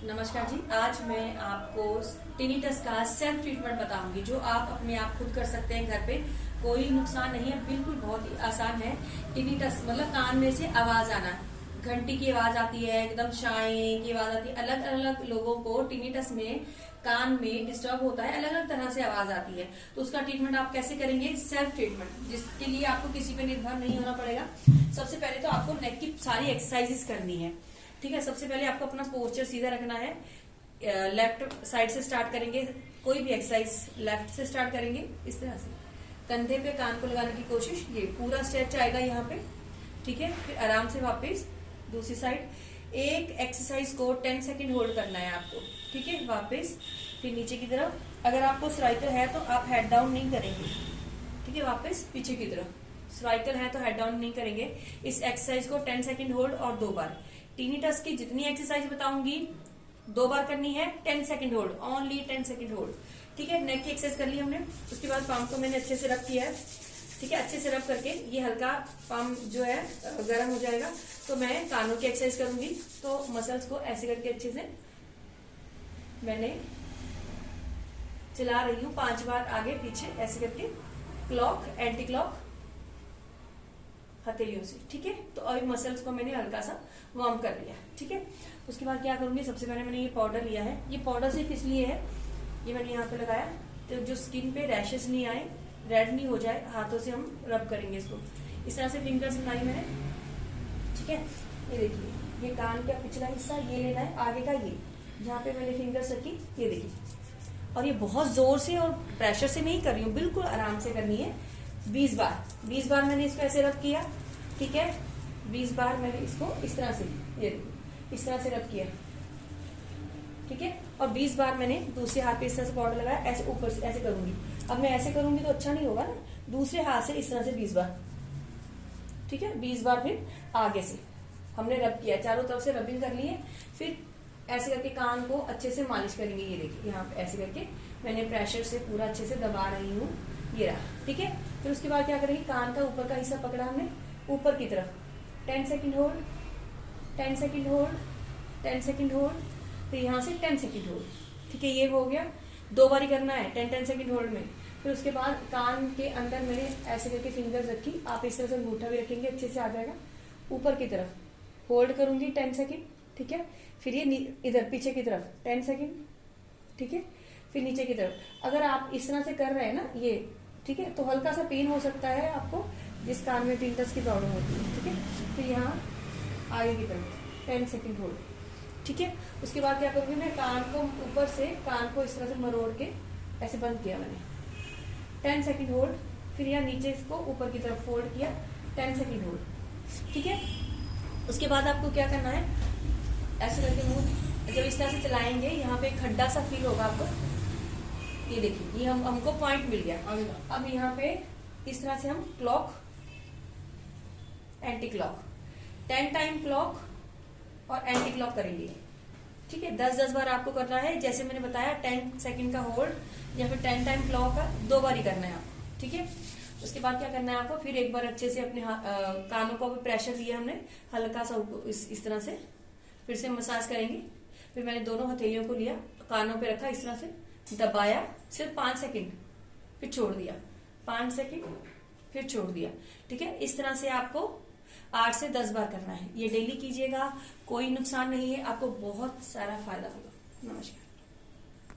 नमस्कार जी। आज मैं आपको टिनिटस का सेल्फ ट्रीटमेंट बताऊंगी जो आप अपने आप खुद कर सकते हैं घर पे। कोई नुकसान नहीं है, बिल्कुल बहुत ही आसान है। टिनिटस मतलब कान में से आवाज आना, घंटी की आवाज आती है, एकदम शाई की आवाज आती है। अलग अलग लोगों को टिनिटस में कान में डिस्टर्ब होता है, अलग अलग तरह से आवाज आती है। तो उसका ट्रीटमेंट आप कैसे करेंगे? सेल्फ ट्रीटमेंट, जिसके लिए आपको किसी पे निर्भर नहीं होना पड़ेगा। सबसे पहले तो आपको नेक की सारी एक्सरसाइजेस करनी है। ठीक है, सबसे पहले आपको अपना पोस्चर सीधा रखना है। लेफ्ट साइड से स्टार्ट करेंगे, कोई भी एक्सरसाइज लेफ्ट से स्टार्ट करेंगे इस तरह से। कंधे पे कान को लगाने की कोशिश, ये पूरा स्ट्रेच आएगा यहाँ पे। ठीक है, फिर आराम से वापस दूसरी साइड। एक एक्सरसाइज को 10 सेकंड होल्ड करना है आपको। ठीक है, वापस फिर नीचे की तरफ। अगर आपको सर्वाइकल है तो आप हेड डाउन नहीं करेंगे। ठीक है, वापस पीछे की तरफ। सर्वाइकल है तो हेड डाउन नहीं करेंगे। इस एक्सरसाइज को 10 सेकंड होल्ड और 2 बार। टिनिटस की जितनी एक्सरसाइज बताऊंगी 2 बार करनी है, 10 second hold, only 10 second hold. ठीक है, नेक की एक्सरसाइज कर ली हमने। उसके बाद पाम को मैंने अच्छे से रब किया है। ठीक है, अच्छे से रब करके ये हल्का पाम जो है गर्म हो जाएगा तो मैं कानों की एक्सरसाइज करूंगी। तो मसल्स को ऐसे करके अच्छे से मैंने चला रही हूँ 5 बार आगे पीछे ऐसे करके, क्लॉक एंटी क्लॉक हथेलियों से। ठीक है, तो अभी मसल्स को मैंने हल्का सा वार्म कर लिया। ठीक है, उसके बाद क्या करूंगी, सबसे पहले मैंने ये पाउडर लिया है। ये पाउडर सिर्फ इसलिए है, ये मैंने यहाँ पे लगाया तो जो स्किन पे रैशेस नहीं आए, रेड नहीं हो जाए, हाथों से हम रब करेंगे इसको। इस तरह से फिंगर्स बनाई मैंने। ठीक है, ये देखिए, ये कान का पिछला हिस्सा ये लेना है, आगे का ये जहाँ पे मैंने फिंगर्स रखी, ये देखिए। और ये बहुत जोर से और प्रेशर से नहीं कर रही हूँ, बिल्कुल आराम से करनी है। 20 बार मैंने इसको ऐसे रब किया। ठीक है, 20 बार मैंने इसको इस तरह से, ये इस तरह से रब किया। ठीक है, और 20 बार मैंने दूसरे हाथ पे इस तरह से पाउडर लगाया, ऐसे ऊपर से ऐसे करूंगी। अब मैं ऐसे करूंगी तो अच्छा नहीं होगा ना, दूसरे हाथ से इस तरह से 20 बार। ठीक है, 20 बार फिर आगे से हमने रब किया, चारों तरफ से रबिंग कर ली है। फिर ऐसे करके कान को अच्छे से मालिश करेंगे। ये देखिए, यहाँ पे ऐसे करके मैंने प्रेशर से पूरा अच्छे से दबा रही हूँ, ये रहा। ठीक है, फिर उसके बाद क्या करेंगे, कान का ऊपर का हिस्सा पकड़ा हमने ऊपर की तरफ, 10 second hold, 10 second hold, 10 second hold, फिर यहाँ से 10 सेकंड होल्ड। ठीक है, ये हो गया। 2 बार ही करना है 10 सेकंड होल्ड में। फिर उसके बाद कान के अंदर मैंने ऐसे करके फिंगर्स रखी, आप इस तरह से अंगूठा भी रखेंगे, अच्छे से आ जाएगा। ऊपर की तरफ होल्ड करूंगी 10 सेकंड। ठीक है, फिर ये इधर पीछे की तरफ 10 सेकंड। ठीक है, फिर नीचे की तरफ। अगर आप इस तरह से कर रहे हैं ना ये, ठीक है, तो हल्का सा पेन हो सकता है आपको जिस कान में टिनिटस की प्रॉब्लम होती है। ठीक है, फिर यहाँ आगे की तरफ 10 सेकंड होल्ड। ठीक है, उसके बाद क्या करूंगी, मैं कान को ऊपर से कान को इस तरह से मरोड़ के ऐसे बंद किया मैंने, 10 सेकंड होल्ड। फिर यहाँ नीचे इसको ऊपर की तरफ फोल्ड किया, 10 सेकंड होल्ड। ठीक है, उसके बाद आपको क्या करना है, ऐसे करके मुंह जब इस तरह से चलाएंगे, यहाँ पे एक खड्डा सा फील होगा आपको। ये देखिए, ये हमको पॉइंट मिल गया। अब यहाँ पे इस तरह से हम clock anti clock 10 time clock और एंटी क्लॉक करेंगे। ठीक है, 10-10 बार आपको करना है, जैसे मैंने बताया 10 सेकंड का होल्ड या फिर 10 टाइम क्लॉक का 2 बार ही करना है आपको। ठीक है, उसके बाद क्या करना है आपको, फिर एक बार अच्छे से अपने कानों को भी प्रेशर दिया हमने हल्का सा इस तरह से, फिर से मसाज करेंगे। फिर मैंने दोनों हथेलियों को लिया, कानों पे रखा, इस तरह से दबाया, सिर्फ 5 सेकंड, फिर छोड़ दिया, 5 सेकंड, फिर छोड़ दिया। ठीक है, इस तरह से आपको 8 से 10 बार करना है। ये डेली कीजिएगा, कोई नुकसान नहीं है, आपको बहुत सारा फायदा होगा। नमस्कार।